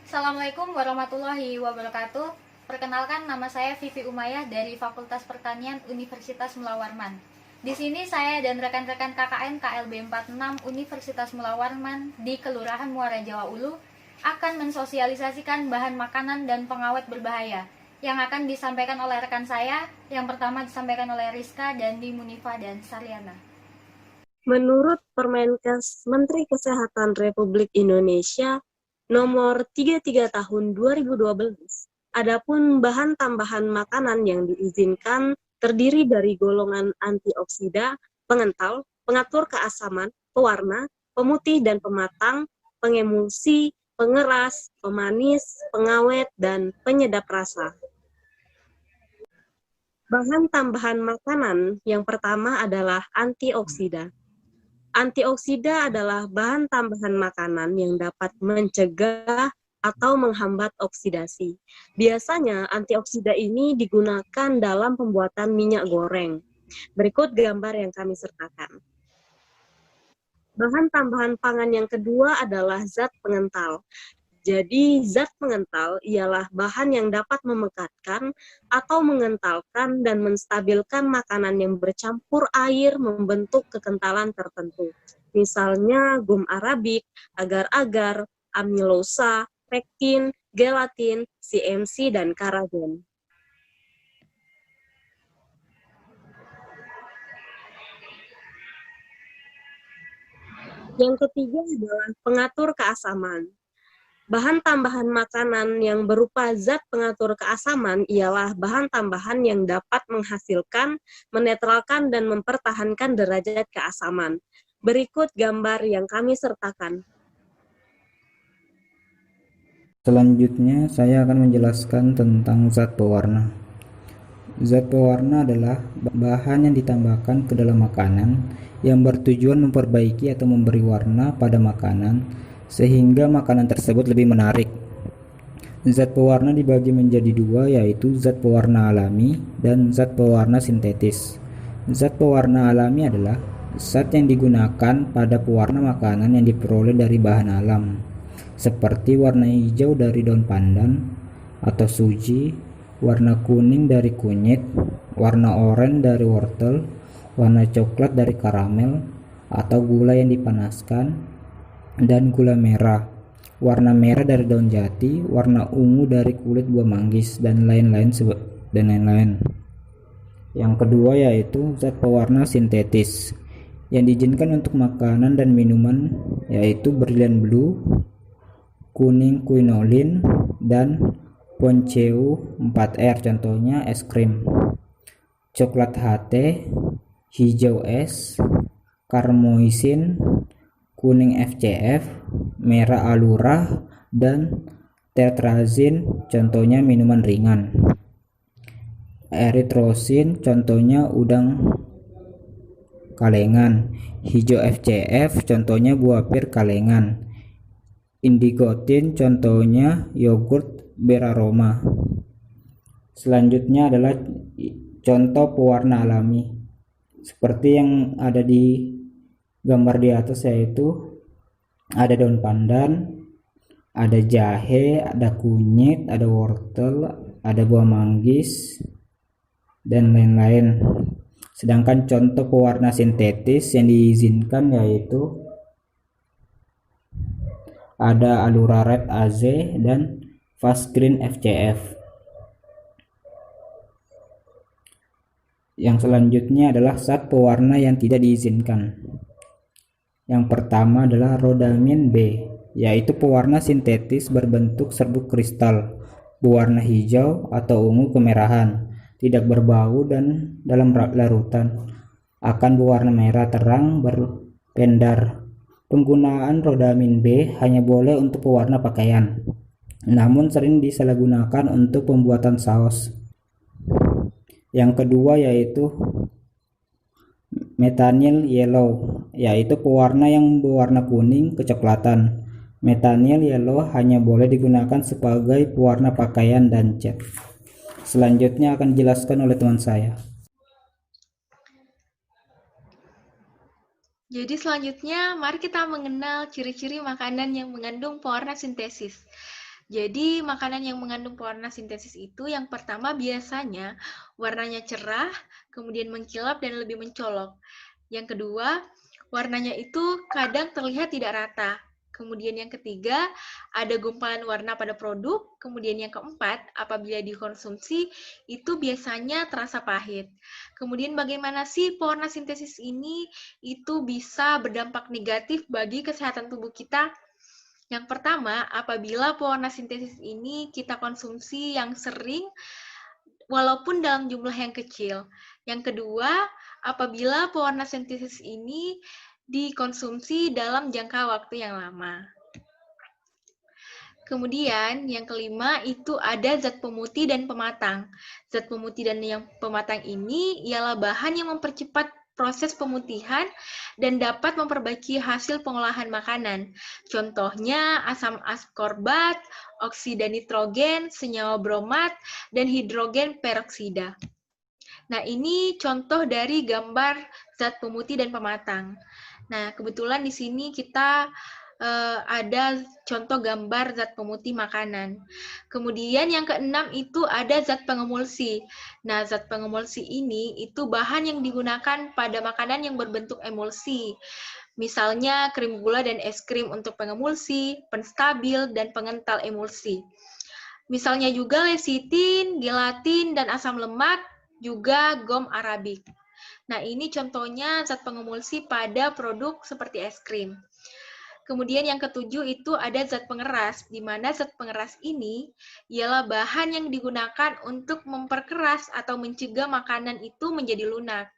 Assalamualaikum warahmatullahi wabarakatuh. Perkenalkan, nama saya Vivi Umayyah dari Fakultas Pertanian Universitas Mula Warman. Di sini saya dan rekan-rekan KKN KLB 46 Universitas Mula Warman di Kelurahan Muara Jawa Ulu akan mensosialisasikan bahan makanan dan pengawet berbahaya yang akan disampaikan oleh rekan saya. Yang pertama disampaikan oleh Rizka, Dandi, Munifa, dan Sarliana. Menurut Permenkes Menteri Kesehatan Republik Indonesia Nomor 33 Tahun 2012, adapun bahan tambahan makanan yang diizinkan terdiri dari golongan antioksida, pengental, pengatur keasaman, pewarna, pemutih dan pematang, pengemulsi, pengeras, pemanis, pengawet, dan penyedap rasa. Bahan tambahan makanan yang pertama adalah antioksida. Antioksida adalah bahan tambahan makanan yang dapat mencegah atau menghambat oksidasi. Biasanya antioksida ini digunakan dalam pembuatan minyak goreng. Berikut gambar yang kami sertakan. Bahan tambahan pangan yang kedua adalah zat pengental. Jadi, zat pengental ialah bahan yang dapat memekatkan atau mengentalkan dan menstabilkan makanan yang bercampur air membentuk kekentalan tertentu. Misalnya gum arabik, agar-agar, amilosa, pektin, gelatin, CMC, dan karagen. Yang ketiga adalah pengatur keasaman. Bahan tambahan makanan yang berupa zat pengatur keasaman ialah bahan tambahan yang dapat menghasilkan, menetralkan, dan mempertahankan derajat keasaman. Berikut gambar yang kami sertakan. Selanjutnya, saya akan menjelaskan tentang zat pewarna. Zat pewarna adalah bahan yang ditambahkan ke dalam makanan yang bertujuan memperbaiki atau memberi warna pada makanan sehingga makanan tersebut lebih menarik. Zat pewarna dibagi menjadi dua, yaitu zat pewarna alami dan zat pewarna sintetis. Zat pewarna alami adalah zat yang digunakan pada pewarna makanan yang diperoleh dari bahan alam, seperti warna hijau dari daun pandan atau suji, warna kuning dari kunyit, warna oranye dari wortel, warna coklat dari karamel atau gula yang dipanaskan, dan gula merah, warna merah dari daun jati, warna ungu dari kulit buah manggis, dan lain-lain. Yang kedua yaitu zat pewarna sintetis yang diizinkan untuk makanan dan minuman, yaitu brilliant blue, kuning quinolin, dan ponceu 4R, contohnya es krim, coklat HT, hijau es, karmoisin, kuning FCF, merah alurah, dan tetrazin, contohnya minuman ringan, eritrosin, contohnya udang kalengan, hijau FCF, contohnya buah pir kalengan, indigotin, contohnya yogurt beraroma. Selanjutnya adalah contoh pewarna alami seperti yang ada di gambar di atas, yaitu ada daun pandan, ada jahe, ada kunyit, ada wortel, ada buah manggis, dan lain-lain. Sedangkan contoh pewarna sintetis yang diizinkan yaitu ada Alura Red AZ dan Fast Green FCF. Yang selanjutnya adalah zat pewarna yang tidak diizinkan. Yang pertama adalah rodamin B, yaitu pewarna sintetis berbentuk serbuk kristal, berwarna hijau atau ungu kemerahan, tidak berbau dan dalam larutan akan berwarna merah terang berpendar. Penggunaan rodamin B hanya boleh untuk pewarna pakaian, namun sering disalahgunakan untuk pembuatan saus. Yang kedua yaitu methanol yellow, yaitu pewarna yang berwarna kuning kecoklatan. Methanol yellow hanya boleh digunakan sebagai pewarna pakaian dan cat. Selanjutnya akan dijelaskan oleh teman saya. Jadi selanjutnya mari kita mengenal ciri-ciri makanan yang mengandung pewarna sintesis. Jadi makanan yang mengandung pewarna sintesis itu yang pertama biasanya warnanya cerah, kemudian mengkilap dan lebih mencolok. Yang kedua, warnanya itu kadang terlihat tidak rata. Kemudian yang ketiga, ada gumpalan warna pada produk. Kemudian yang keempat, apabila dikonsumsi, itu biasanya terasa pahit. Kemudian bagaimana sih pewarna sintesis ini itu bisa berdampak negatif bagi kesehatan tubuh kita? Yang pertama, apabila pewarna sintesis ini kita konsumsi yang sering, walaupun dalam jumlah yang kecil. Yang kedua, apabila pewarna sintesis ini dikonsumsi dalam jangka waktu yang lama. Kemudian yang kelima itu ada zat pemutih dan pematang. Zat pemutih dan yang pematang ini ialah bahan yang mempercepat proses pemutihan dan dapat memperbaiki hasil pengolahan makanan. Contohnya asam askorbat, oksida nitrogen, senyawa bromat, dan hidrogen peroksida. Nah, ini contoh dari gambar zat pemutih dan pematang. Nah, kebetulan di sini kita ada contoh gambar zat pemutih makanan. Kemudian yang keenam itu ada zat pengemulsi. Nah, zat pengemulsi ini itu bahan yang digunakan pada makanan yang berbentuk emulsi. Misalnya krim gula dan es krim untuk pengemulsi, penstabil, dan pengental emulsi. Misalnya juga lecitin, gelatin, dan asam lemak, juga gom arabik. Nah, ini contohnya zat pengemulsi pada produk seperti es krim. Kemudian yang ketujuh itu ada zat pengeras, di mana zat pengeras ini ialah bahan yang digunakan untuk memperkeras atau mencegah makanan itu menjadi lunak.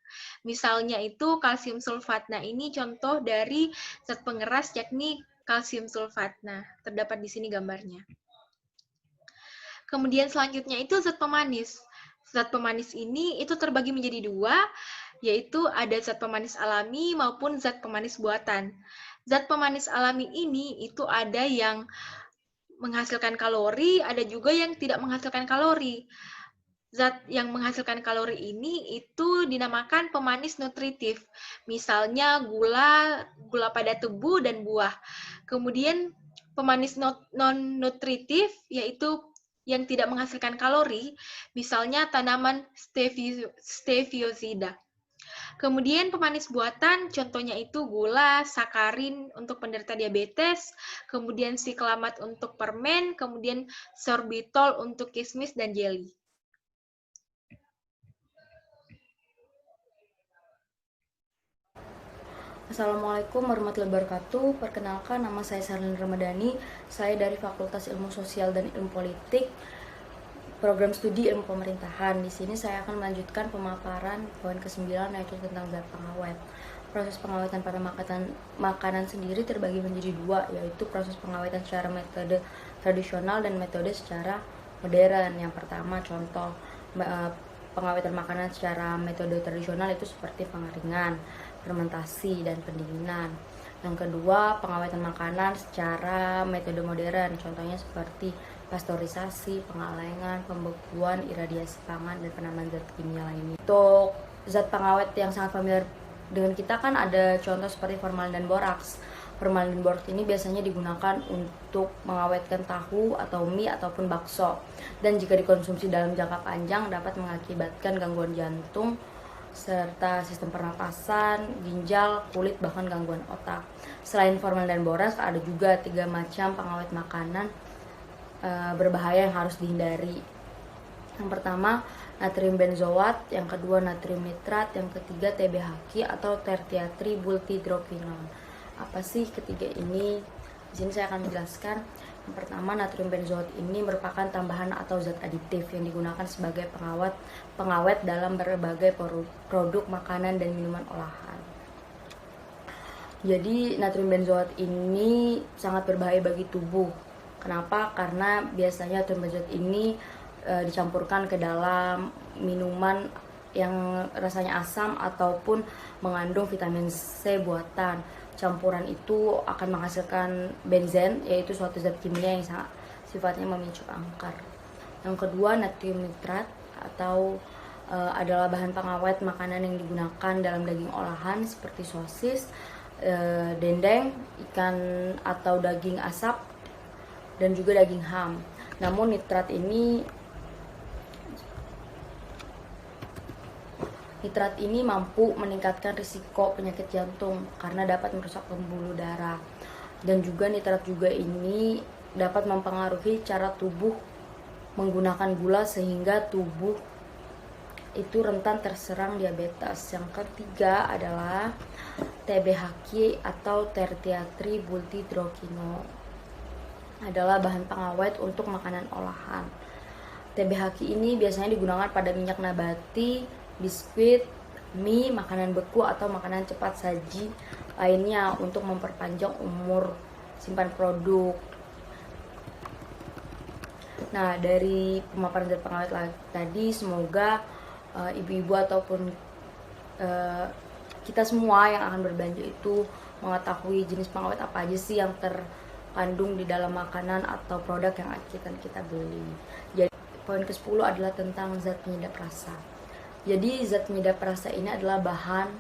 Misalnya itu kalsium sulfat. Nah, ini contoh dari zat pengeras yakni kalsium sulfat. Nah, terdapat di sini gambarnya. Kemudian selanjutnya itu zat pemanis. Zat pemanis ini itu terbagi menjadi dua, yaitu ada zat pemanis alami maupun zat pemanis buatan. Zat pemanis alami ini itu ada yang menghasilkan kalori, ada juga yang tidak menghasilkan kalori. Zat yang menghasilkan kalori ini itu dinamakan pemanis nutritif. Misalnya gula pada tebu dan buah. Kemudian pemanis non-nutritif yaitu yang tidak menghasilkan kalori, misalnya tanaman stevioida. Kemudian pemanis buatan, contohnya itu gula, sakarin untuk penderita diabetes, kemudian siklamat untuk permen, kemudian sorbitol untuk kismis dan jelly. Assalamualaikum warahmatullahi wabarakatuh. Perkenalkan, nama saya Sarlin Ramadhani. Saya dari Fakultas Ilmu Sosial dan Ilmu Politik, Program Studi Ilmu Pemerintahan. Di sini saya akan melanjutkan pemaparan poin ke-9 yaitu tentang zat pengawet. Proses pengawetan pada makanan sendiri terbagi menjadi dua, yaitu proses pengawetan secara metode tradisional dan metode secara modern. Yang pertama, contoh pengawetan makanan secara metode tradisional itu seperti pengeringan, fermentasi, dan pendinginan. Yang kedua, pengawetan makanan secara metode modern, contohnya seperti pasteurisasi, pengalengan, pembekuan, iradiasi pangan, dan penambahan zat kimia lainnya. Untuk zat pengawet yang sangat familiar dengan kita kan ada contoh seperti formalin dan boraks. Formalin dan boraks ini biasanya digunakan untuk mengawetkan tahu atau mie ataupun bakso. Dan jika dikonsumsi dalam jangka panjang dapat mengakibatkan gangguan jantung, serta sistem pernapasan, ginjal, kulit, bahkan gangguan otak. Selain formalin dan boraks, ada juga 3 macam pengawet makanan berbahaya yang harus dihindari. Yang pertama, natrium benzoat, yang kedua natrium nitrat, yang ketiga TBHQ atau tertiary butydroquinone. Apa sih ketiga ini? Di sini saya akan menjelaskan. Yang pertama, natrium benzoat ini merupakan tambahan atau zat aditif yang digunakan sebagai pengawet dalam berbagai produk makanan dan minuman olahan. Jadi natrium benzoat ini sangat berbahaya bagi tubuh. Kenapa? Karena biasanya natrium benzoat ini dicampurkan ke dalam minuman yang rasanya asam ataupun mengandung vitamin C buatan. Campuran itu akan menghasilkan benzen, yaitu suatu zat kimia yang sangat sifatnya memicu kanker. Yang kedua, natrium nitrat atau adalah bahan pengawet makanan yang digunakan dalam daging olahan seperti sosis, dendeng, ikan atau daging asap, dan juga daging ham. Namun nitrat ini mampu meningkatkan risiko penyakit jantung karena dapat merusak pembuluh darah. Dan juga nitrat juga ini dapat mempengaruhi cara tubuh menggunakan gula sehingga tubuh itu rentan terserang diabetes. Yang ketiga adalah TBHQ atau tertiary butyrhydroquinone adalah bahan pengawet untuk makanan olahan. TBHQ ini biasanya digunakan pada minyak nabati, biskuit, mie, makanan beku atau makanan cepat saji lainnya untuk memperpanjang umur simpan produk. Nah, dari pemaparan zat pengawet tadi, semoga ibu-ibu ataupun kita semua yang akan berbelanja itu mengetahui jenis pengawet apa aja sih yang terkandung di dalam makanan atau produk yang akan kita beli. Jadi poin ke-10 adalah tentang zat penyedap rasa. Jadi zat penyedap rasa ini adalah bahan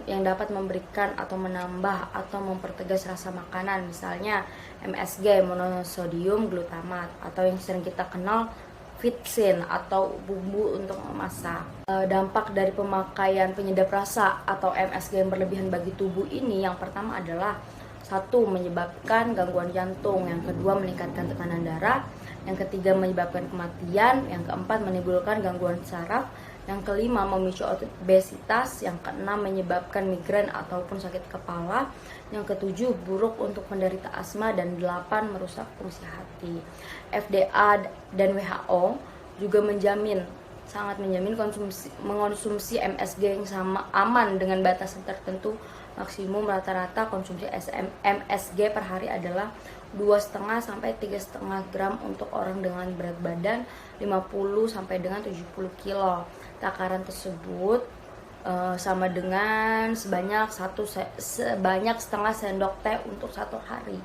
yang dapat memberikan atau menambah atau mempertegas rasa makanan, misalnya MSG, monosodium glutamat, atau yang sering kita kenal vitsin atau bumbu untuk memasak. Dampak dari pemakaian penyedap rasa atau MSG yang berlebihan bagi tubuh ini, yang pertama adalah 1. Menyebabkan gangguan jantung, yang kedua meningkatkan tekanan darah, yang ketiga menyebabkan kematian, yang keempat menimbulkan gangguan saraf, yang kelima memicu obesitas, yang keenam menyebabkan migrain ataupun sakit kepala, yang ketujuh buruk untuk penderita asma, dan 8 merusak fungsi hati. FDA dan WHO juga sangat menjamin mengonsumsi MSG yang aman dengan batasan tertentu. Maksimum rata-rata konsumsi MSG per hari adalah 2,5 sampai 3,5 gram untuk orang dengan berat badan 50 sampai dengan 70 kilo. Takaran tersebut sama dengan sebanyak setengah sendok teh untuk 1 hari.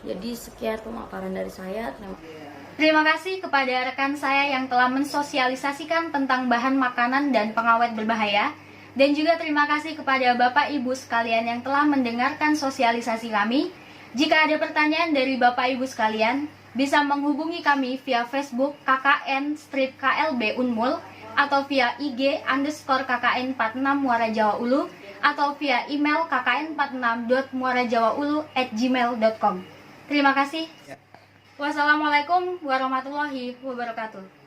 Jadi sekian pemaparan dari saya. Terima kasih kepada rekan saya yang telah mensosialisasikan tentang bahan makanan dan pengawet berbahaya. Dan juga terima kasih kepada Bapak Ibu sekalian yang telah mendengarkan sosialisasi kami. Jika ada pertanyaan dari Bapak Ibu sekalian, bisa menghubungi kami via Facebook KKN-KLB Unmul, atau via IG _KKN46 Muara Jawa Ulu, atau via email kkn46.muarajawaulu@gmail.com. Terima kasih. Wassalamualaikum warahmatullahi wabarakatuh.